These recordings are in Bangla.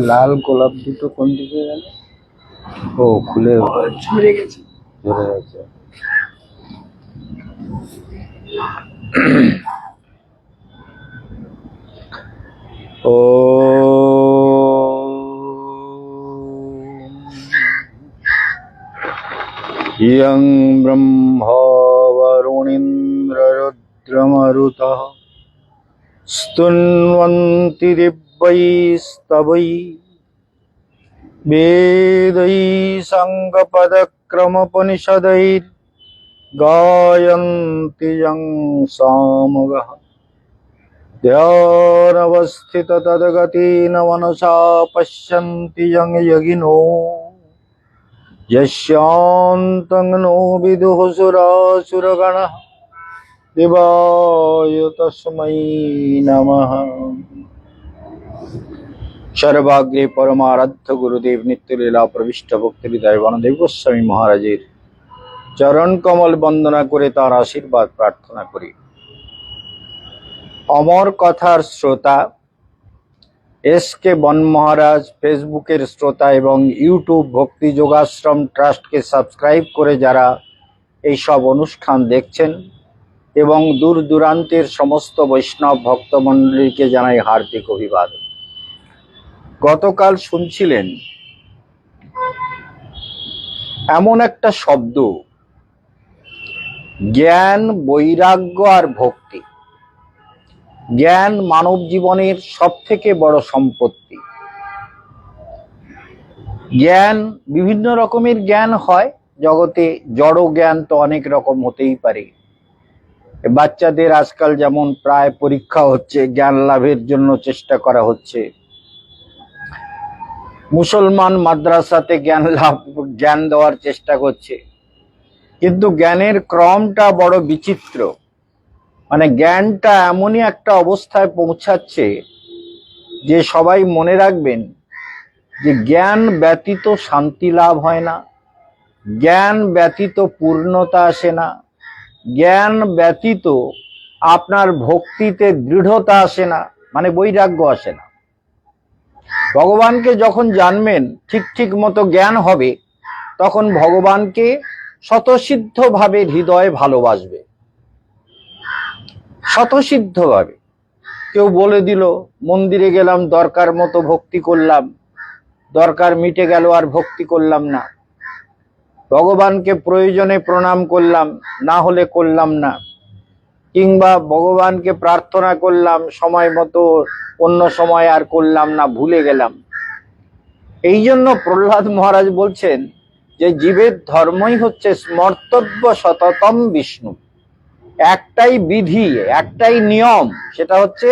লাল গোলাপ দুটো কোন দিকে গেল? ও খুলে ঝরে গেছে। ও ইয়ং ব্রহ্মা বরুণীন্দ্ররুদ্রমরুতঃ स्तुन्वन्ति दिव्यैस्तवैः वेदैः साङ्गपदक्रमोपनिषदैर्गायन्ति यं सामगाः ध्यानवस्थितं तद्गतेन मनसा पश्यन्ति यं योगिनो यस्यान्तं नो विदुः सुरासुरगणः देवाय तस्मै नमः। सर्वाग्रे परमाराध्य गुरुदेव नित्यलीला प्रविष्ट भक्ति हृदय गोस्वामी महाराजेर चरण कमल वंदना करे तार आशीर्वाद प्रार्थना करी। अमर कथार श्रोता एसके बन महाराज फेसबुकेर श्रोता एवं यूट्यूब भक्ति योगाश्रम ट्रास्ट के सबस्क्राइब करे जारा এই সব অনুষ্ঠান দেখছেন এবং দূর দূরান্তের সমস্ত বৈষ্ণব ভক্তমণ্ডলীকে জানাই হার্দিক অভিবাদন। গতকাল শুনছিলেন এমন একটা শব্দ, জ্ঞান, বৈরাগ্য আর ভক্তি। জ্ঞান মানব জীবনের সবথেকে বড় সম্পত্তি। জ্ঞান বিভিন্ন রকমের জ্ঞান হয় জগতে, জড় জ্ঞান তো অনেক রকম হতেই পারে। বাচ্চাদের আজকাল যেমন প্রায় পরীক্ষা হচ্ছে, জ্ঞান লাভের জন্য চেষ্টা করা হচ্ছে। মুসলমান মাদ্রাসাতে জ্ঞান দেওয়ার চেষ্টা করছে, কিন্তু জ্ঞানের ক্রমটা বড় বিচিত্র। মানে জ্ঞানটা এমনই একটা অবস্থায় পৌঁছাচ্ছে যে সবাই মনে রাখবেন যে জ্ঞান ব্যতীত শান্তি লাভ হয় না, জ্ঞান ব্যতীত পূর্ণতা আসে না, জ্ঞান ব্যতীত আপনার ভক্তিতে দৃঢ়তা আসে না, মানে বৈরাগ্য আসে না। ভগবানকে যখন জানবেন, ঠিক মতো জ্ঞান হবে, তখন ভগবানকে স্বতঃসিদ্ধভাবে হৃদয়ে ভালোবাসবে। স্বতঃসিদ্ধভাবে কেউ বলে দিল, মন্দিরে গেলাম, দরকার মতো ভক্তি করলাম, দরকার মিটে গেল, আর ভক্তি করলাম না। ভগবানকে প্রয়োজনে প্রণাম করলাম, না হলে করলাম না। কিংবা ভগবানকে প্রার্থনা করলাম সময় মতো, অন্য সময় আর করলাম না, ভুলে গেলাম। এই জন্য প্রহ্লাদ মহারাজ বলছেন যে জীবের ধর্মই হচ্ছে স্মর্তব্য সততম বিষ্ণু। একটাই বিধি, একটাই নিয়ম, সেটা হচ্ছে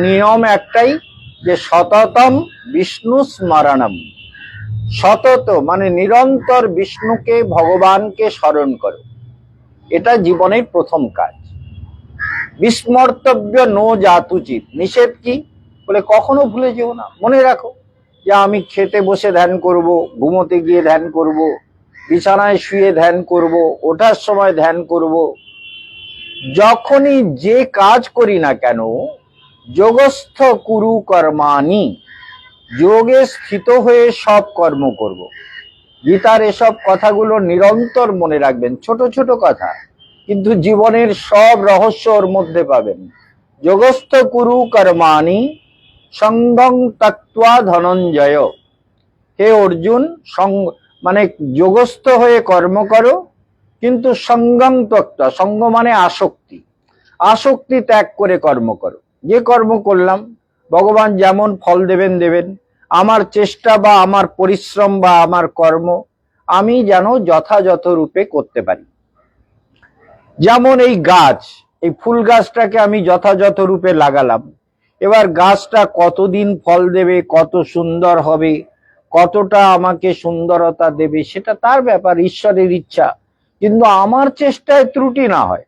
নিয়ম একটাই, যে সততম বিষ্ণু স্মরণম। সতত মানে নিরন্তর বিষ্ণুকে, ভগবানকে স্মরণ করো। এটা জীবনের প্রথম কাজ। বিস্মর্তব্য নো জাতুচিত। নিষেধ কি? বলে কখনো ভুলে যেও না, মনে রাখো যে আমি খেতে বসে ধ্যান করব, ঘুমোতে গিয়ে ধ্যান করব, বিছানায় শুয়ে ধ্যান করব, ওঠার সময় ধ্যান করব। যখনই যে কাজ করি না কেন, যোগস্থ কুরু কর্মাণি, যোগে স্থিত হয়ে সব কর্ম করব। গীতার এসব কথাগুলো নিরন্তর মনে রাখবেন, ছোট ছোট কথা, কিন্তু জীবনের সব রহস্য ওর মধ্যে পাবেন। যোগস্থ কুরু কর্মাণি সঙ্গং তত্ত্বা ধনঞ্জয়। হে অর্জুন, মানে যোগস্থ হয়ে কর্ম করো, কিন্তু সঙ্গং ত্যক্ত্বা, সঙ্গ মানে আসক্তি, আসক্তি ত্যাগ করে কর্ম করো। যে কর্ম করলাম ভগবান যেমন ফল দেবেন। আমার চেষ্টা বা আমার পরিশ্রম বা আমার কর্ম আমি যেন যথাযথ রূপে করতে পারি। যেমন এই গাছ, এই ফুল গাছটাকে আমি যথাযথ রূপে লাগালাম, এবার গাছটা কতদিন ফল দেবে, কত সুন্দর হবে, কতটা আমাকে সুন্দরতা দেবে, সেটা তার ব্যাপার, ঈশ্বরের ইচ্ছা। কিন্তু আমার চেষ্টায় ত্রুটি না হয়,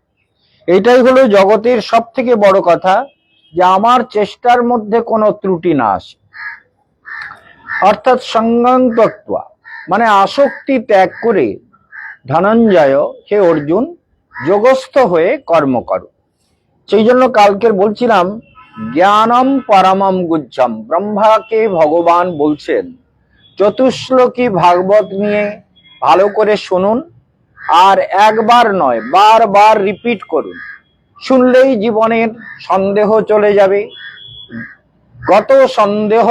এটাই হলো জগতের সব থেকে বড় কথা, যে আমার চেষ্টার মধ্যে কোনো ত্রুটি না আসে। অর্থাৎ সঙ্গং ত্যক্ত্বা, মানে আসক্তি ত্যাগ করে ধনঞ্জয়, হে অর্জুন, যোগস্থ হয়ে কর্ম করো। সেই জন্য কালকের বলছিলাম, জ্ঞানম পরমম গুহ্যম, ব্রহ্মাকে ভগবান বলছেন। চতুশ্লোকী ভাগবত নিয়ে ভালো করে শুনুন, আর একবার নয় বারবার রিপিট করুন। শুনলেই জীবনের সন্দেহ চলে যাবে। গত সন্দেহ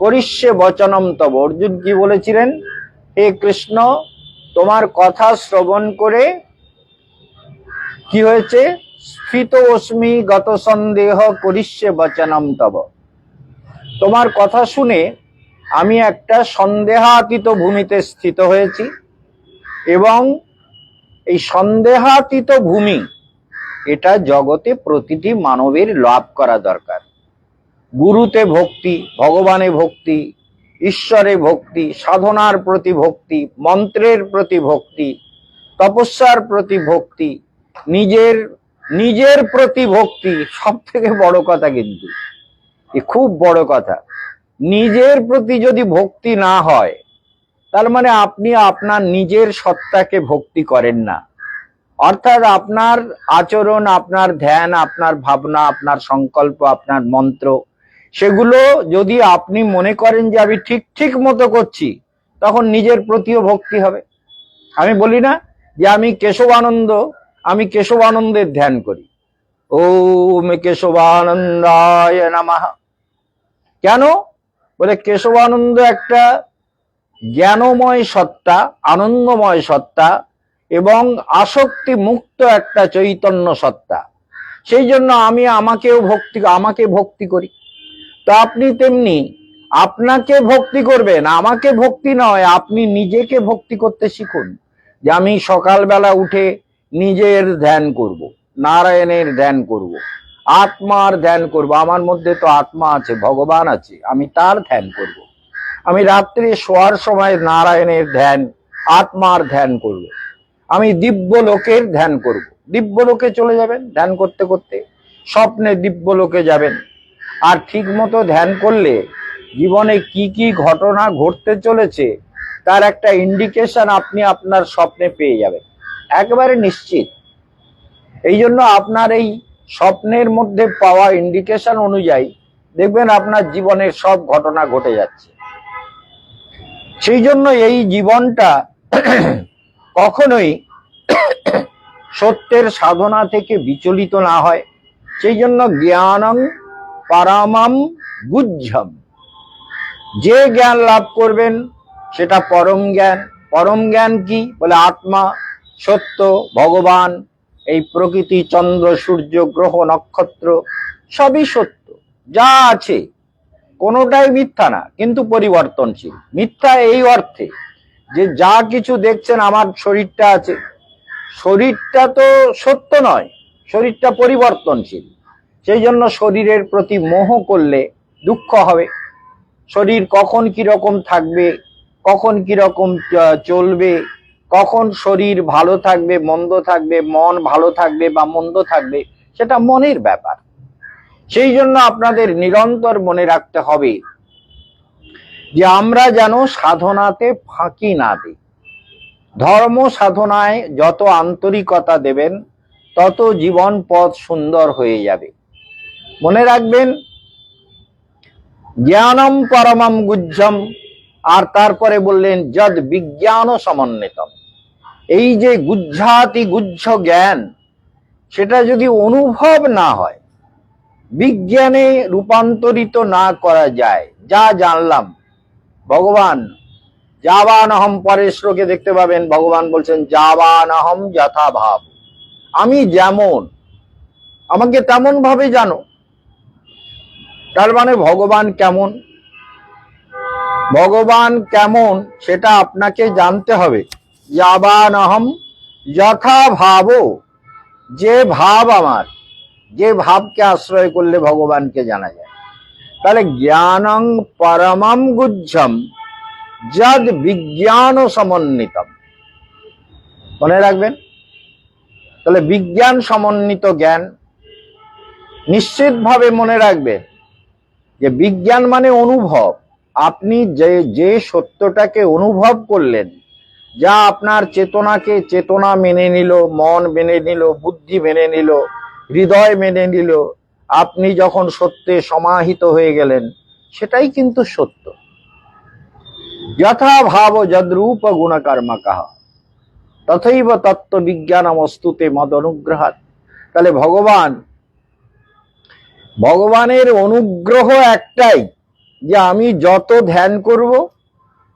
করিষ্যে বচনম তব, অর্জুন কি বলেছিলেন? হে কৃষ্ণ, তোমার কথা শ্রবণ করে কি হয়েছে? স্ফীত অস্মি গত সন্দেহ করিষ্যে বচনম তব, তোমার কথা শুনে আমি একটা সন্দেহাতীত ভূমিতে স্থিত হয়েছি, এবং এই সন্দেহাতীত ভূমি, এটা জগতে প্রতিটি মানবের লাভ করা দরকার। গুরুতে ভক্তি, ভগবানে ভক্তি, ঈশ্বরে ভক্তি, সাধনার প্রতি ভক্তি, মন্ত্রের প্রতি ভক্তি, তপস্যার প্রতি ভক্তি, নিজের নিজের প্রতি ভক্তি, সব থেকে বড় কথা। কিন্তু এ খুব বড় কথা, নিজের প্রতি যদি ভক্তি না হয়, তার মানে আপনি আপনার নিজের সত্তাকে ভক্তি করেন না। অর্থাৎ আপনার আচরণ, আপনার ধ্যান, আপনার ভাবনা, আপনার সংকল্প, আপনার মন্ত্র, সেগুলো যদি আপনি মনে করেন যে আমি ঠিক ঠিক মতো করছি, তখন নিজের প্রতিও ভক্তি হবে। আমি বলি না যে আমি কেশবানন্দের ধ্যান করি, ওম কেশবানন্দায় নমঃ। কেন? বলে কেশবানন্দ একটা জ্ঞানময় সত্তা, আনন্দময় সত্তা, এবং আসক্তি মুক্ত একটা চৈতন্য সত্তা। সেই জন্য আমি আমাকে ভক্তি করি। তো আপনি তেমনি আপনাকে ভক্তি করবেন, আমাকে ভক্তি নয়, আপনি নিজেকে ভক্তি করতে শিখুন। যে আমি সকালবেলা উঠে নিজের ধ্যান করব, নারায়ণের ধ্যান করব, আত্মার ধ্যান করব। আমার মধ্যে তো আত্মা আছে, ভগবান আছে, আমি তার ধ্যান করব। আমি রাত্রে শোয়ার সময় নারায়ণের ধ্যান, আত্মার ধ্যান করব। আমি দিব্য লোকের ধ্যান করব। দিব্য লোকে চলে যাবেন ধ্যান করতে করতে, স্বপ্নে দিব্য লোকে যাবেন। আর ঠিক মতো ধ্যান করলে জীবনে কি কি ঘটনা ঘটতে চলেছে তার একটা ইন্ডিকেশন আপনি আপনার স্বপ্নে পেয়ে যাবেন, একেবারে নিশ্চিত। এই জন্য আপনার এই স্বপ্নের মধ্যে পাওয়া ইন্ডিকেশন অনুযায়ী দেখবেন আপনার জীবনের সব ঘটনা ঘটে যাচ্ছে। সেই জন্য এই জীবনটা কখনোই সত্যের সাধনা থেকে বিচলিত না হয়। সেই জন্য জ্ঞানং পরমম গুহ্যম, যে জ্ঞান লাভ করবেন সেটা পরম জ্ঞান। পরম জ্ঞান কি? বলে আত্মা, সত্য, ভগবান, এই প্রকৃতি, চন্দ্র, সূর্য, গ্রহ, নক্ষত্র, সবই সত্য। যা আছে কোনোটাই মিথ্যা না, কিন্তু পরিবর্তনশীল। মিথ্যা এই অর্থে যে যা কিছু দেখছেন, আমার শরীরটা আছে, শরীরটা তো সত্য নয়, শরীরটা পরিবর্তনশীল। সেই জন্য শরীরের প্রতি মোহ করলে দুঃখ হবে। শরীর কখন কিরকম থাকবে, কখন কিরকম চলবে, কখন শরীর ভালো থাকবে, মন্দ থাকবে, মন ভালো থাকবে বা মন্দ থাকবে, সেটা মনের ব্যাপার। সেই জন্য আপনাদের নিরন্তর মনে রাখতে হবে যে আমরা যেন সাধনাতে ফাঁকি না দিই। ধর্ম সাধনায় যত আন্তরিকতা দেবেন, তত জীবন পথ সুন্দর হয়ে যাবে। মনে রাখবেন, জ্ঞানম পরমম গুহ্যম, আর তারপরে বললেন যদ বিজ্ঞান সমন্বিতম। এই যে গুহ্যাতি গুহ্য জ্ঞান, সেটা যদি অনুভব না হয়, বিজ্ঞানে রূপান্তরিত না করা যায়, যা জানলাম, ভগবান যাবানহম, পরের শ্লোকে দেখতে পাবেন ভগবান বলছেন যাবানহম যথা ভাব, আমি যেমন, আমাকে তেমন ভাবে জানো। তার মানে ভগবান কেমন, ভগবান কেমন সেটা আপনাকে জানতে হবে। যাবানহম যথা ভাব, যে ভাব আমার, যে ভাবকে আশ্রয় করলে ভগবানকে জানা যায়। তাহলে জ্ঞানং পরমম গুহ্যম যদ বিজ্ঞান সমন্বিতম, মনে রাখবেন। তাহলে বিজ্ঞান সমন্বিত জ্ঞান, নিশ্চিতভাবে মনে রাখবেন যে বিজ্ঞান মানে অনুভব। আপনি যে সত্যটাকে অনুভব করলেন, যা আপনার চেতনাকে চেতনা মেনে নিল, মন মেনে নিল, বুদ্ধি মেনে নিল, হৃদয় মেনে নিল, আপনি যখন সত্যে সমাহিত হয়ে গেলেন, সেটাই কিন্তু সত্য। যথা ভাব যদ্রূপ গুণকর্মকঃ তথৈব তত্ত্ব বিজ্ঞানমস্তুতে মদ অনুগ্রহাৎ। তাহলে ভগবানের অনুগ্রহ একটাই, যে আমি যত ধ্যান করব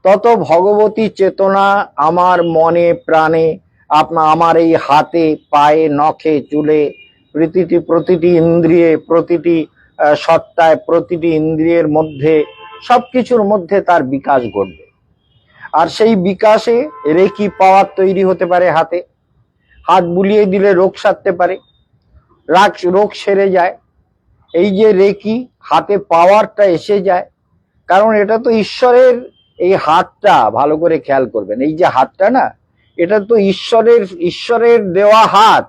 তত ভগবতী চেতনা আমার মনে প্রাণে, আমার এই হাতে পায়ে নখে চুলে প্রতিটি ইন্দ্রিয়ে, প্রতিটি সত্তায়, প্রতিটি ইন্দ্রিয়ের মধ্যে, সবকিছুর মধ্যে তার বিকাশ ঘটবে। আর সেই বিকাশে রেকি পাওয়ার তৈরি হতে পারে। হাত বুলিয়ে দিলে রোগ সারতে পারে, রোগ সেরে যায়। এই যে রেকি, হাতে পাওয়ারটা এসে যায়, কারণ এটা তো ঈশ্বরের। এই হাতটা ভালো করে খেয়াল করবেন, এই যে হাতটা না, এটা তো ঈশ্বরের দেওয়া হাত।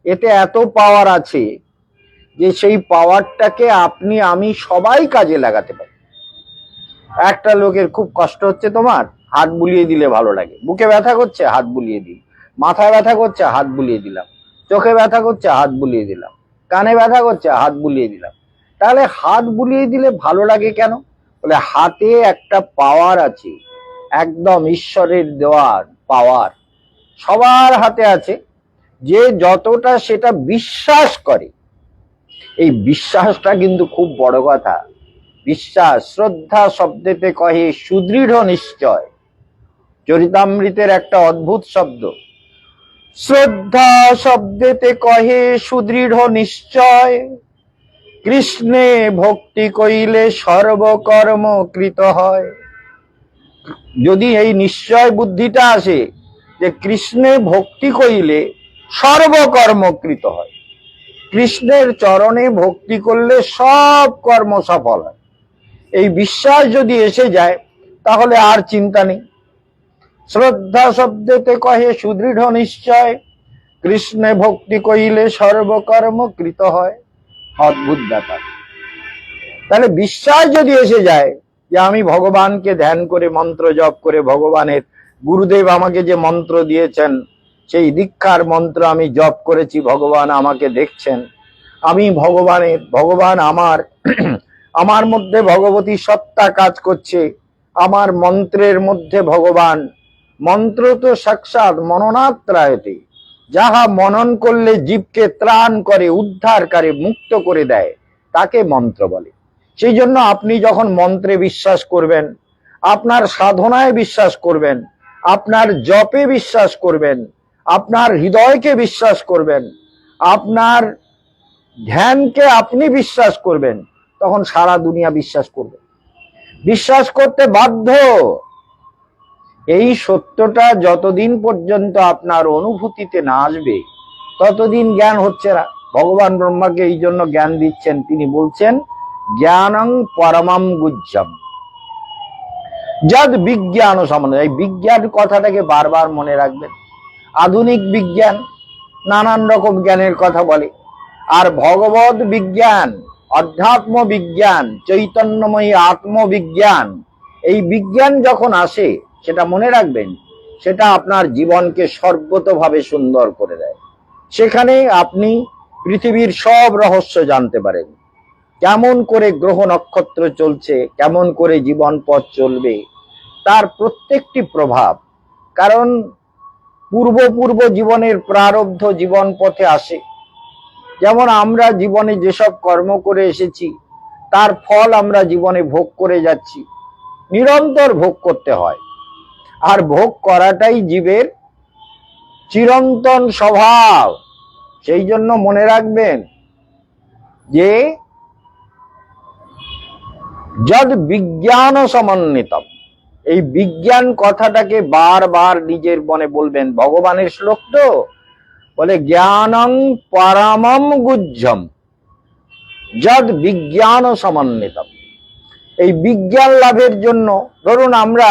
এতে এত পাওয়ার আছে যে সেই পাওয়ারটাকে আপনি আমি সবাই কাজে লাগাতে পারি। একটা লোকের খুব কষ্ট হচ্ছে, তোমার হাত বুলিয়ে দিলে ভালো লাগে। বুকে ব্যথা করছে, হাত বুলিয়ে দিই। মাথায় ব্যথা করছে, হাত বুলিয়ে দিলাম। চোখে ব্যথা করছে, হাত বুলিয়ে দিলাম। কানে ব্যথা করছে, হাত বুলিয়ে দিলাম। তাহলে হাত বুলিয়ে দিলে ভালো লাগে কেন? বলে হাতে একটা পাওয়ার আছে, একদম ঈশ্বরের দেওয়ার পাওয়ার সবার হাতে আছে। যে যতটা সেটা বিশ্বাস করে, এই বিশ্বাসটা কিন্তু খুব বড় কথা। বিশ্বাস, শ্রদ্ধা শব্দেতে কহে সুদৃঢ় নিশ্চয়। চরিতামৃতের একটা অদ্ভুত শব্দ, শ্রদ্ধা শব্দেতে কহে সুদৃঢ় নিশ্চয়। কৃষ্ণে ভক্তি কইলে সর্বকর্ম কৃত হয়। যদি এই নিশ্চয় বুদ্ধিটা আসে যে কৃষ্ণে ভক্তি কইলে সর্বকর্ম কৃত হয়, কৃষ্ণের চরণে ভক্তি করলে সব কর্ম সফল হয়, এই বিশ্বাস যদি এসে যায়, তাহলে আর চিন্তা নেই। শ্রদ্ধা শব্দেতে কহে সুদৃঢ় নিশ্চয়, কৃষ্ণে ভক্তি কইলে সর্বকর্ম কৃত হয়। অদ্ভুত ব্যাপার। তাহলে বিশ্বাস যদি এসে যায় যে আমি ভগবানকে ধ্যান করে, মন্ত্র জপ করে, ভগবানের গুরুদেব আমাকে যে মন্ত্র দিয়েছেন, সেই দীক্ষার মন্ত্র আমি জপ করেছি, ভগবান আমাকে দেখছেন, আমি ভগবান আমার মধ্যে ভগবতী সত্তা কাজ করছে, আমার মন্ত্রের মধ্যে ভগবান। মন্ত্র তো সাক্ষাৎ মননাৎ ত্রায়তে, যাহা মনন করলে জীবকে ত্রাণ করে, উদ্ধার করে, মুক্ত করে দেয়, তাকে মন্ত্র বলে। সেই জন্য আপনি যখন মন্ত্রে বিশ্বাস করবেন, আপনার সাধনায় বিশ্বাস করবেন, আপনার জপে বিশ্বাস করবেন, আপনার হৃদয়কে বিশ্বাস করবেন, আপনার ধ্যানকে আপনি বিশ্বাস করবেন, তখন সারা দুনিয়া বিশ্বাস করবে, বিশ্বাস করতে বাধ্য। এই সত্যটা যতদিন পর্যন্ত আপনার অনুভূতিতে না আসবে, ততদিন জ্ঞান হচ্ছে না। ভগবান ব্রহ্মাকে এই জন্য জ্ঞান দিচ্ছেন, তিনি বলছেন জ্ঞানং পরমম গুহ্যম যদ বিজ্ঞান সমন্বয়। এই বিজ্ঞান কথাটাকে বারবার মনে রাখবেন। আধুনিক বিজ্ঞান নানান রকম জ্ঞানের কথা বলে, আর ভগবত বিজ্ঞান, অধ্যাত্ম বিজ্ঞান, চৈতন্যময়ী আত্মবিজ্ঞান, এই বিজ্ঞান যখন আসে, সেটা মনে রাখবেন, সেটা আপনার জীবনকে সর্বতোভাবে সুন্দর করে দেয়। সেখানে আপনি পৃথিবীর সব রহস্য জানতে পারেন, কেমন করে গ্রহ নক্ষত্র চলছে, কেমন করে জীবন পথ চলবে, তার প্রত্যেকটি প্রভাব। কারণ পূর্ব জীবনের প্রারব্ধ জীবন পথে আসে। যেমন আমরা জীবনে যেসব কর্ম করে এসেছি, তার ফল আমরা জীবনে ভোগ করে যাচ্ছি, নিরন্তর ভোগ করতে হয়। আর ভোগ করাটাই জীবের চিরন্তন স্বভাব। সেই জন্য মনে রাখবেন যে যদ বিজ্ঞান সমন্বিতম, এই বিজ্ঞান কথাটাকে বারবার নিজের মনে বলবেন। ভগবানের শ্লোক তো, বলে জ্ঞানং পরমম গুহ্যম, যদ বিজ্ঞান সমন্বিতম। এই বিজ্ঞান লাভের জন্য ধরুন আমরা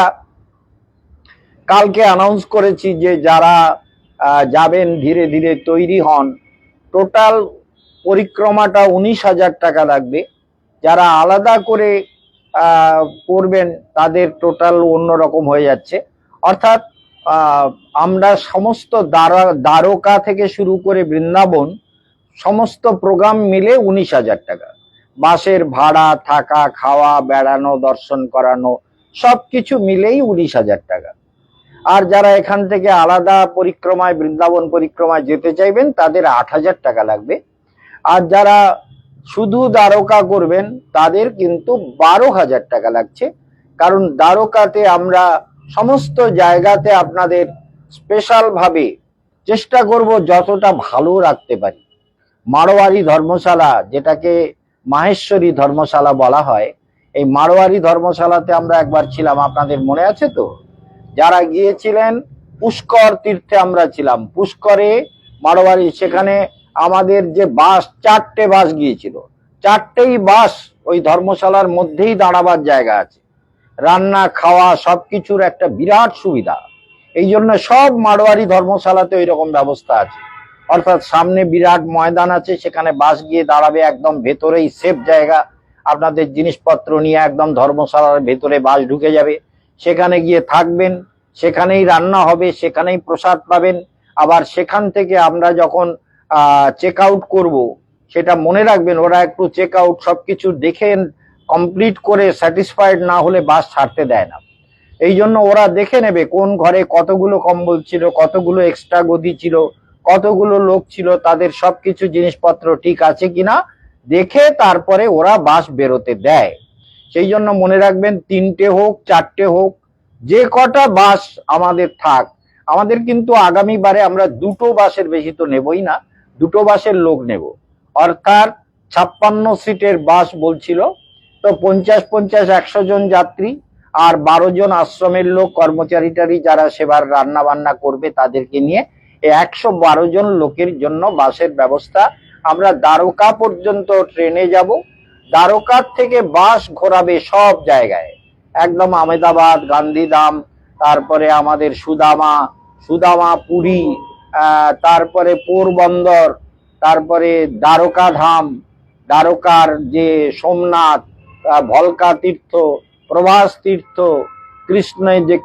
কালকে অ্যানাউন্স করেছি যে যারা যাবেন ধীরে ধীরে তৈরি হন, টোটাল পরিক্রমাটা 19,000 টাকা লাগবে। যারা আলাদা করে করবেন তাদের টোটাল অন্যরকম হয়ে যাচ্ছে। অর্থাৎ আমরা সমস্ত দ্বারকা থেকে শুরু করে বৃন্দাবন সমস্ত প্রোগ্রাম মিলে 19,000 টাকা। বাসের ভাড়া, থাকা, খাওয়া, বেড়ানো, দর্শন করানো সবকিছু মিলেই 19,000 টাকা। আর যারা এখান থেকে আলাদা পরিক্রমায় বৃন্দাবন পরিক্রমায় যেতে চাইবেন তাদের 8,000 টাকা লাগবে। আর যারা শুধু দ্বারকা করবেন তাদের কিন্তু 12,000 টাকা লাগছে। কারণ দ্বারকাতে আমরা সমস্ত জায়গাতে আপনাদের স্পেশাল ভাবে চেষ্টা করব যতটা ভালো রাখতে পারি। মারোয়ারি ধর্মশালা, যেটাকে মাহেশ্বরী ধর্মশালা বলা হয়, এই মারোয়ারি ধর্মশালাতে আমরা একবার ছিলাম, আপনাদের মনে আছে তো? যারা গিয়েছিলেন পুষ্কর তীর্থে আমরা ছিলাম, পুষ্করে মারোয়ারি, সেখানে আমাদের যে বাস, 4টে বাস গিয়েছিল, 4টেই বাস ওই ধর্মশালার মধ্যেই দাঁড়াবার জায়গা আছে, রান্না খাওয়া সবকিছুর একটা বিরাট সুবিধা। এই জন্য সব মারোয়ারি ধর্মশালাতে ওই রকম ব্যবস্থা আছে। অর্থাৎ সামনে বিরাট ময়দান আছে, সেখানে বাস গিয়ে দাঁড়াবে, একদম ভেতরেই সেফ জায়গা। আপনাদের জিনিসপত্র নিয়ে একদম ধর্মশালার ভেতরে বাস ঢুকে যাবে, সেখানে গিয়ে থাকবেন, সেখানেই রান্না হবে, সেখানেই প্রসাদ পাবেন। আবার সেখান থেকে আমরা যখন চেক আউট করবো, সেটা মনে রাখবেন ওরা একটু চেক আউট সবকিছু দেখে কমপ্লিট করে স্যাটিসফাইড না হলে বাস ছাড়তে দেয় না। এই জন্য ওরা দেখে নেবে কোন ঘরে কতগুলো কম্বল ছিল, কতগুলো এক্সট্রা গদি ছিল, কতগুলো লোক ছিল, তাদের সবকিছু জিনিসপত্র ঠিক আছে কিনা দেখে তারপরে ওরা বাস বেরোতে দেয়। সেই জন্য মনে রাখবেন 3টে হোক 4টে হোক, যে কটা বাস আমাদের থাক, আমাদের কিন্তু আগামী বারে আমরা 2টো বাসের বেশি তো নেবই না, 2টো বাসের লোক নেব। অর্থাৎ 56 সিটের বাস বলছিল, তো 50-50 100 জন যাত্রী আর 12 জন আশ্রমের লোক, কর্মচারীটারি যারা সেবার রান্না বান্না করবে তাদেরকে নিয়ে 112 জন লোকের জন্য বাসের ব্যবস্থা। আমরা দ্বারকা পর্যন্ত ট্রেনে যাব, দ্বারকার থেকে বাস ঘোরাবে সব জায়গায়, একদম আমেদাবাদ, গান্ধীধাম, তারপরে আমাদের সুদামা পুরী, তারপরে পোরবন্দর, তারপরে দ্বারকা ধাম, দ্বারকার যে সোমনাথ, ভলকা তীর্থ, প্রভাস তীর্থ,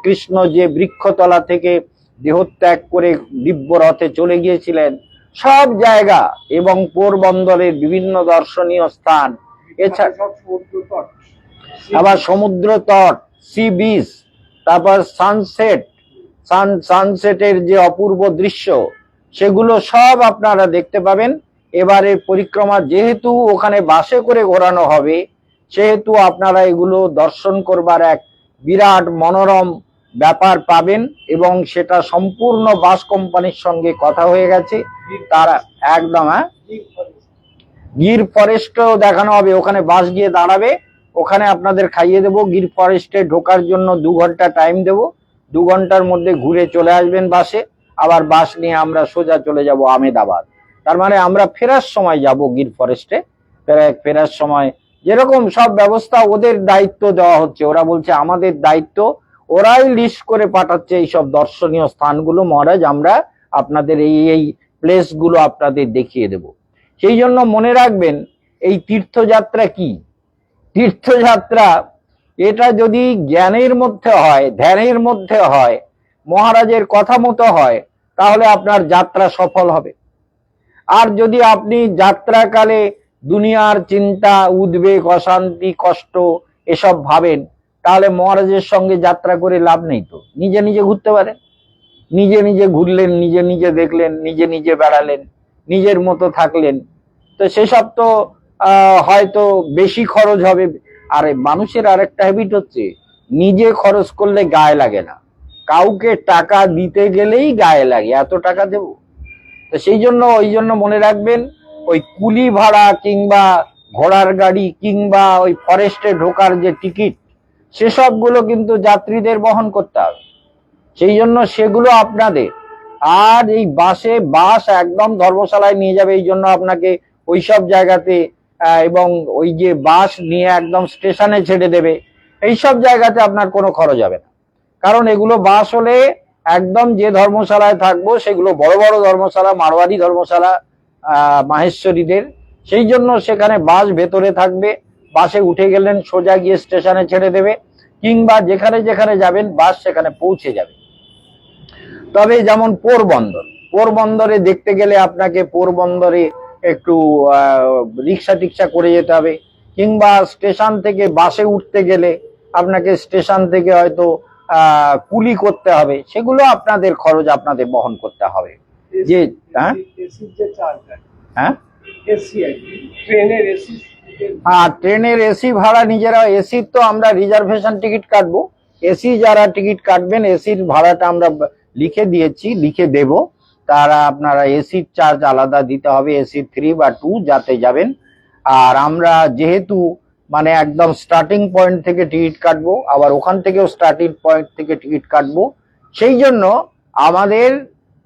কৃষ্ণ যে বৃক্ষতলা থেকে দেহত্যাগ করে দিব্য রথে চলে গিয়েছিলেন, সব জায়গা, এবং পোরবন্দরের বিভিন্ন দর্শনীয় স্থান, এছাড়া আবার সমুদ্র তট, সি বিচ, তারপর সানসেটের যে অপূর্ব দৃশ্য, সেগুলো সব আপনারা দেখতে পাবেন। এবারে পরিক্রমা যেহেতু ওখানে বাসে করে ঘোরানো হবে, সেহেতু আপনারা এগুলো দর্শন করবার এক বিরাট মনোরম ব্যাপার পাবেন। এবং সেটা সম্পূর্ণ বাস কোম্পানির সঙ্গে কথা হয়ে গেছে, তারা একদম গির ফরেস্টও দেখানো হবে, ওখানে বাস গিয়ে দাঁড়াবে, ওখানে আপনাদের খাইয়ে দেবো। গির ফরেস্টে ঢোকার জন্য 2 ঘন্টা টাইম দেবো, 2 ঘন্টার মধ্যে ঘুরে চলে আসবেন বাসে। আবার বাস নিয়ে আমরা সোজা চলে যাব আমেদাবাদ। তার মানে আমরা ফেরার সময় যাব গির ফরেস্টে, ফেরার সময় যেরকম সব ব্যবস্থা ওদের দায়িত্ব দেওয়া হচ্ছে, ওরা বলছে আমাদের দায়িত্ব, ওরাই লিস্ট করে পাঠাচ্ছে এইসব দর্শনীয় স্থানগুলো, মহারাজ আমরা আপনাদের এই প্লেসগুলো আপনাদের দেখিয়ে দেব। সেই জন্য মনে রাখবেন এই তীর্থযাত্রা কি, তীর্থযাত্রা এটা যদি জ্ঞানের মধ্যে হয়, ধ্যানের মধ্যে হয়, মহারাজের কথা মতো হয়, তাহলে আপনার যাত্রা সফল হবে। আর যদি আপনি যাত্রাকালে দুনিয়ার চিন্তা, উদ্বেগ, অশান্তি, কষ্ট এসব ভাবেন, তাহলে মহারাজের সঙ্গে যাত্রা করে লাভ নেই। তো নিজে নিজে ঘুরতে পারেন, নিজে নিজে ঘুরলেন, নিজে নিজে দেখলেন, নিজে নিজে বেড়ালেন, নিজের মতো থাকলেন, তো সেসব তো হয়তো বেশি খরচ হবে। আর মানুষের আরেকটা হ্যাবিট হচ্ছে, নিজে খরচ করলে গায়ে লাগে না, কাউকে টাকা দিতে গেলেই গায়ে লাগে, এত টাকা দেব। তো সেই জন্য ওই জন্য মনে রাখবেন, ওই কুলি ভাড়া কিংবা ঘোড়ার গাড়ি কিংবা ওই ফরেস্টে ঢোকার যে টিকিট, সেসবগুলো কিন্তু যাত্রীদের বহন করতে হবে। সেই জন্য সেগুলো আপনাদের। আর এই বাস একদম ধর্মশালায় নিয়ে যাবে, এই জন্য আপনাকে ওইসব জায়গাতে এবং ওই যে বাস নিয়ে একদম স্টেশনে ছেড়ে দেবে, এইসব জায়গাতে আপনার কোনো খরচ হবে না। কারণ এগুলো বাস হলে একদম যে ধর্মশালায় থাকবো সেগুলো বড় বড় ধর্মশালা, মারোয়ারি ধর্মশালা মাহেশ্বরীদের, সেই জন্য সেখানে বাস ভেতরে থাকবে। বাসে উঠে গেলেন সোজা গিয়ে স্টেশনে ছেড়ে দেবে, কিংবা যেখানে যেখানে যাবেন বাস সেখানে পৌঁছে যাবে। তবে যেমন পোরবন্দরে দেখতে গেলে আপনাকে পোরবন্দরে একটু রিক্সা টিক্সা করে যেতে হবে, কিংবা স্টেশন থেকে বাসে উঠতে গেলে আপনাকে স্টেশন থেকে হয়তো কুলি করতে হবে, সেগুলো আপনাদের খরচ আপনাদের বহন করতে হবে। যে হ্যাঁ ট্রেনের এসি ভাড়া নিজেরা, এসির তো আমরা রিজার্ভেশন টিকিট কাটবো, এসি যারা টিকিট কাটবেন এসির ভাড়াটা আমরা লিখে দিয়েছি, লিখে দেব, তারা আপনারা এসির চার্জ আলাদা দিতে হবে, এসি 3 বা 2 যাতে যাবেন। আর আমরা যেহেতু মানে একদম স্টার্টিং পয়েন্ট থেকে টিকিট কাটবো, আবার ওখান থেকেও স্টার্টিং পয়েন্ট থেকে টিকিট কাটবো, সেই জন্য আমাদের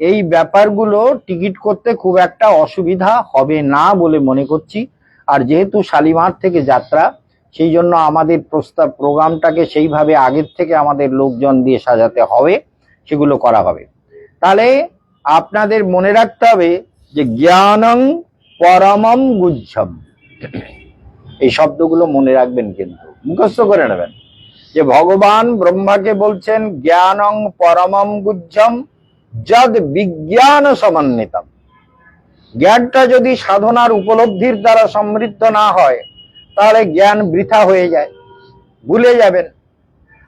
এই ব্যাপারগুলো টিকিট করতে খুব একটা অসুবিধা হবে না বলে মনে করছি। আর যেহেতু শালিমার থেকে যাত্রা, সেই জন্য আমাদের প্রোগ্রামটাকে সেইভাবে আগের থেকে আমাদের লোকজন দিয়ে সাজাতে হবে, সেগুলো করা হবে। তাহলে আপনাদের মনে রাখতে হবে যে জ্ঞানং পরমম গুহ্যম, এই শব্দগুলো মনে রাখবেন, কিন্তু মুখস্থ করে নেবেন যে ভগবান ব্রহ্মাকে বলছেন জ্ঞানং পরমম গুহ্যম যদ বিজ্ঞান সমন্বিতম। জ্ঞানটা যদি সাধনার উপলব্ধির দ্বারা সমৃদ্ধ না হয় তাহলে জ্ঞান বৃথা হয়ে যায়, ভুলে যাবেন।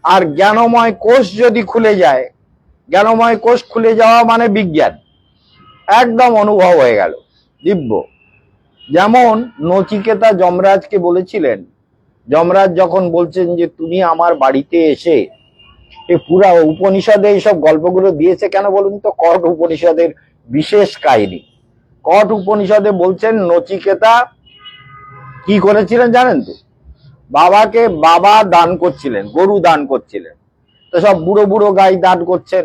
আর জ্ঞানময় কোষ যদি খুলে যায়, জ্ঞানময় কোষ খুলে যাওয়া মানে বিজ্ঞান একদম অনুভব হয়ে গেল, দিব্য। যেমন নচিকেতা যমরাজকে বলেছিলেন, যমরাজ যখন বলছেন যে তুমি আমার বাড়িতে এসে, এই পুরা উপনিষদে এইসব গল্পগুলো দিয়েছে কেন বলুন তো? কট উপনিষদের বিশেষ কাহিনী। কট উপনিষদে বলছেন নচিকেতা কি করেছিলেন জানেন তো? বাবা দান করছিলেন, গরু দান করছিলেন, তো সব বুড়ো বুড়ো গাই দান করছেন।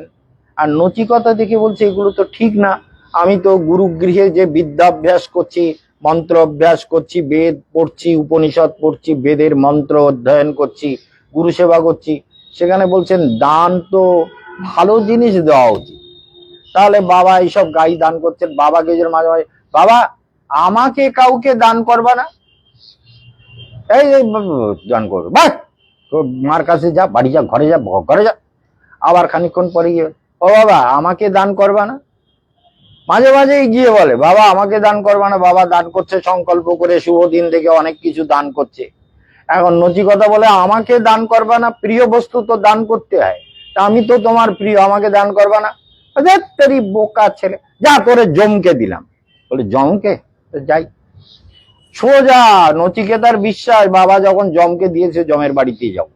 আর নচিকেতা দেখে বলছে এগুলো তো ঠিক না, আমি তো গুরুগৃহে যে বিদ্যাভ্যাস করছি, মন্ত্র অভ্যাস করছি, বেদ পড়ছি, উপনিষদ পড়ছি, বেদের মন্ত্র অধ্যয়ন করছি, গুরু সেবা করছি, সেখানে বলছেন দান তো ভালো জিনিস দেওয়া উচিত। তাহলে বাবা এইসব গাই দান করছেন, বাবাকে যে মাঝে মাঝে, বাবা আমাকে কাউকে দান করবা না, এই দান করবে, বাস তোর মার কাছে যা, বাড়ি যা, ঘরে যা, ঘরে যা। আবার খানিকক্ষণ পরে গিয়ে, ও বাবা আমাকে দান করবা না, মাঝে মাঝেই গিয়ে বলে বাবা আমাকে দান করবা না। বাবা দান করছে সংকল্প করে, শুভ দিন থেকে অনেক কিছু দান করছে। এখন নচিকেতা বলে আমাকে দান করবা না, প্রিয় বস্তু তো দান করতে হয়, তা আমি তো তোমার প্রিয়, আমাকে দান করবা না? তেরি বোকা ছেলে, যা তোরে জমকে দিলাম। বলে জমকে? যাই সোজা, নচিকেতার বিশ্বাস বাবা যখন জমকে দিয়েছে জমের বাড়িতেই যাও,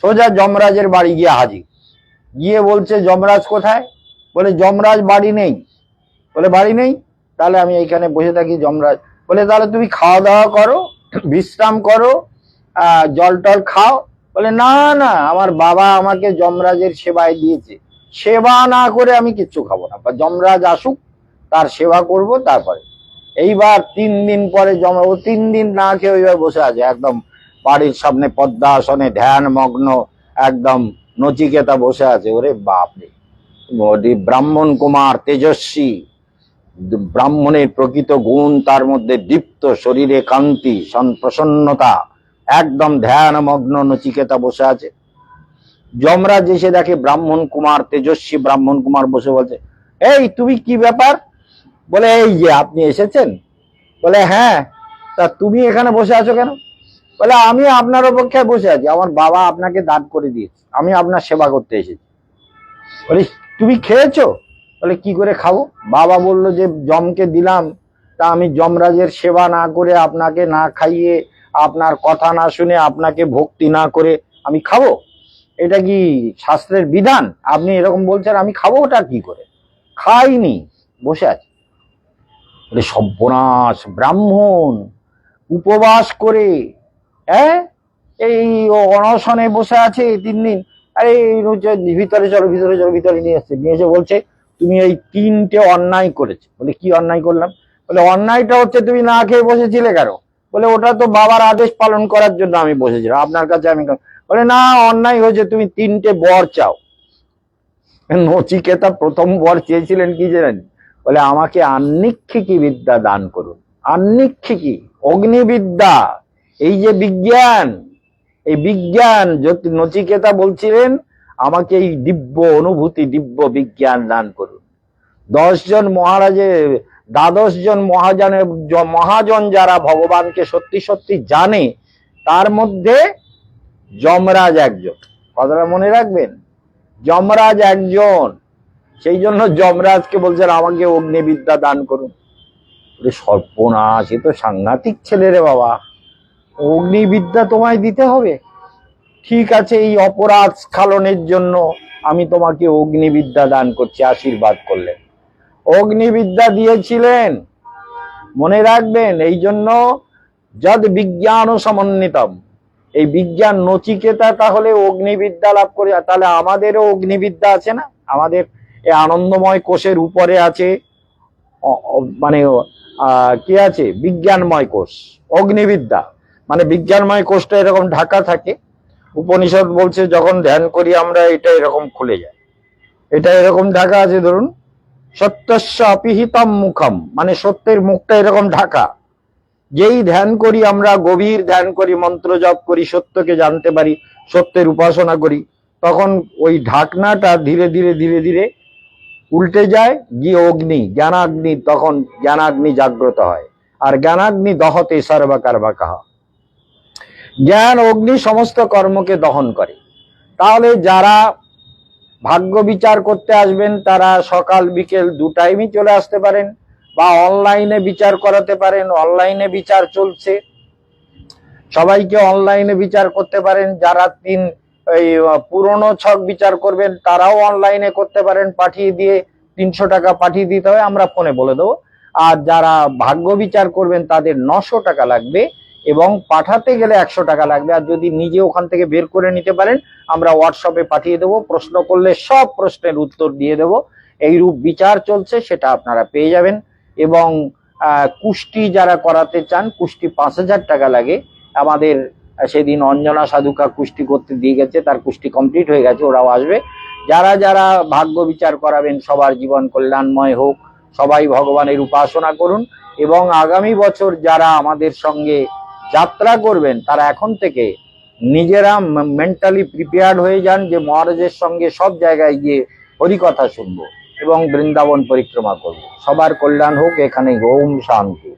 সোজা যমরাজের বাড়ি গিয়ে হাজির। গিয়ে বলছে যমরাজ কোথায়? বলে যমরাজ বাড়ি নেই। বলে বাড়ি নেই? তাহলে আমি এইখানে বসে থাকি। যমরাজ বলে তাহলে তুমি খাওয়া দাওয়া করো, বিশ্রাম করো, জল টল খাও। বলে না না, আমার বাবা আমাকে যমরাজের সেবায় দিয়েছে, সেবা না করে আমি কিচ্ছু খাবো না, যমরাজ আসুক তার সেবা করব তারপরে। এইবার 3 দিন পরে ও 3 দিন না খেয়ে ওইবার বসে আছে একদম বাড়ির সামনে পদ্মাসনে ধ্যান মগ্ন, একদম নচিকেতা বসে আছে। ওরে বাপরে, ব্রাহ্মণ কুমার তেজস্বী, ব্রাহ্মণের প্রকৃত গুণ তার মধ্যে দীপ্ত, শরীরে কান্তি, প্রসন্নতা, একদম ধ্যান মগ্ন নচিকেতা বসে আছে। যমরাজ এসে দেখে ব্রাহ্মণ কুমার, তেজস্বী ব্রাহ্মণ কুমার বসে বলছে, এই তুমি কি ব্যাপার? বলে এই যে আপনি এসেছেন। বলে হ্যাঁ, তা তুমি এখানে বসে আছো কেন? বলে আমি আপনার অপেক্ষায় বসে আছি, আমার বাবা আপনাকে দান করে দিয়েছে, আমি আপনার সেবা করতে এসেছি। বলে তুমি খেয়েছো? বলে কি করে খাবো, বাবা বললো যে যমকে দিলাম, তা আমি যমরাজের সেবা না করে, আপনাকে না খাইয়ে, আপনার কথা না শুনে, আপনাকে ভক্তি না করে আমি খাবো? এটা কি শাস্ত্রের বিধান? আপনি এরকম বলছেন, আমি খাবো ওটা কি করে? খাইনি, বসে আছে। বলে সর্বনাশ, ব্রাহ্মণ উপবাস করে, এই অনশনে বসে আছে 3 দিন। আরে ভিতরে চলো, ভিতরে চলো, ভিতরে নিয়ে এসছে, নিয়ে এসে বলছে তুমি এই 3টে অন্যায় করেছো। বলে কি অন্যায় করলাম? বলে অন্যায়টা হচ্ছে তুমি না খেয়ে বসেছিলে কেন? বলে ওটা তো বাবার আদেশ পালন করার জন্য আমি বসেছিলাম, আপনার কাছে আমি বলে না অন্যায় হয়েছে, তুমি 3টে বর চাও। নচিকেতা প্রথম বর চেয়েছিলেন কি জানেন? বলে আমাকে আহ্নিক্ষিকী বিদ্যা দান করুন। আহ্নিক্ষিকী অগ্নিবিদ্যা, এই যে বিজ্ঞান, এই বিজ্ঞান নচিকেতা বলছিলেন আমাকে এই দিব্য অনুভূতি, দিব্য বিজ্ঞান দান করুন। 10 জন মহারাজের, 12 জন মহাজন যারা ভগবানকে সত্যি সত্যি জানে, তার মধ্যে যমরাজ একজন। কথাটা মনে রাখবেন, যমরাজ একজন। সেই জন্য যমরাজকে বলছেন আমাকে অগ্নিবিদ্যা দান করুন। সর্বনাশ, এ তো সাংঘাতিক ছেলে রে বাবা, অগ্নিবিদ্যা তোমায় দিতে হবে? ঠিক আছে, এই অপরাধ স্খলনের জন্য আমি তোমাকে অগ্নিবিদ্যা দান করছি, আশীর্বাদ করলেন। অগ্নিবিদ্যা দিয়েছিলেন, মনে রাখবেন। এই জন্য যদ বিজ্ঞান সমন্বিতম, এই বিজ্ঞান নচিকেতা তাহলে অগ্নিবিদ্যা লাভ করে। তাহলে আমাদেরও অগ্নিবিদ্যা আছে না? আমাদের এই আনন্দময় কোষের উপরে আছে, মানে কি আছে? বিজ্ঞানময় কোষ, অগ্নিবিদ্যা। মানে বিজ্ঞানময় কোষটা এরকম ঢাকা থাকে। উপনিষদ বলছে যখন ধ্যান করি আমরা, এটা এরকম খুলে যায়, এটা এরকম ঢাকা আছে। ধরুন সত্যস্য অপিহিতম মুখম, মানে সত্যের মুখটা এরকম ঢাকা। যেই ধ্যান করি আমরা, গভীর ধ্যান করি, মন্ত্র জপ করি, সত্যকে জানতে পারি, সত্যের উপাসনা করি, তখন ওই ঢাকনাটা ধীরে ধীরে ধীরে ধীরে উল্টে যায়, গিয়ে অগ্নি, জ্ঞানাগ্নি, তখন জ্ঞানাগ্নি জাগ্রত হয়। আর জ্ঞানাগ্নি দহতে সর্বকার্বাকাহ, জ্ঞান অগ্নি সমস্ত কর্মকে দহন করে। তাহলে যারা ভাগ্য বিচার করতে আসবেন তারা সকাল বিকেল 2 টাইমই চলে আসতে পারেন, বা অনলাইনে বিচার করাতে পারেন। অনলাইনে বিচার চলছে, সবাইকে অনলাইনে বিচার করতে পারেন। যারা এই পুরনো ছক বিচার করবেন তারাও অনলাইনে করতে পারেন, পাঠিয়ে দিয়ে 300 টাকা পাঠিয়ে দিতে হয়, আমরা ফোনে বলে দেবো। আর যারা ভাগ্য বিচার করবেন তাদের 900 টাকা লাগবে, এবং পাঠাতে গেলে 100 টাকা লাগবে। আর যদি নিজে ওখান থেকে বের করে নিতে পারেন, আমরা হোয়াটসঅ্যাপে পাঠিয়ে দেবো। প্রশ্ন করলে সব প্রশ্নের উত্তর দিয়ে দেবো। এইরূপ বিচার চলছে, সেটা আপনারা পেয়ে যাবেন। এবং কুষ্টি যারা করাতে চান, কুষ্টি 5000 টাকা লাগে। আমাদের সেদিন অঞ্জনা সাধুকা কুষ্টি করতে দিয়ে গেছে, তার কুষ্টি কমপ্লিট হয়ে গেছে, ওরাও আসবে। যারা যারা ভাগ্য বিচার করাবেন, সবার জীবন কল্যাণময় হোক, সবাই ভগবানের উপাসনা করুন। এবং আগামী বছর যারা আমাদের সঙ্গে যাত্রা করবেন, তারা এখন থেকে নিজেরা মেন্টালি প্রিপেয়ার্ড হয়ে যান যে মহারাজের সঙ্গে সব জায়গায় গিয়ে হরিকথা শুনবো এবং বৃন্দাবন পরিক্রমা করব। সবার কল্যাণ হোক। এখানে ওম শান্তি।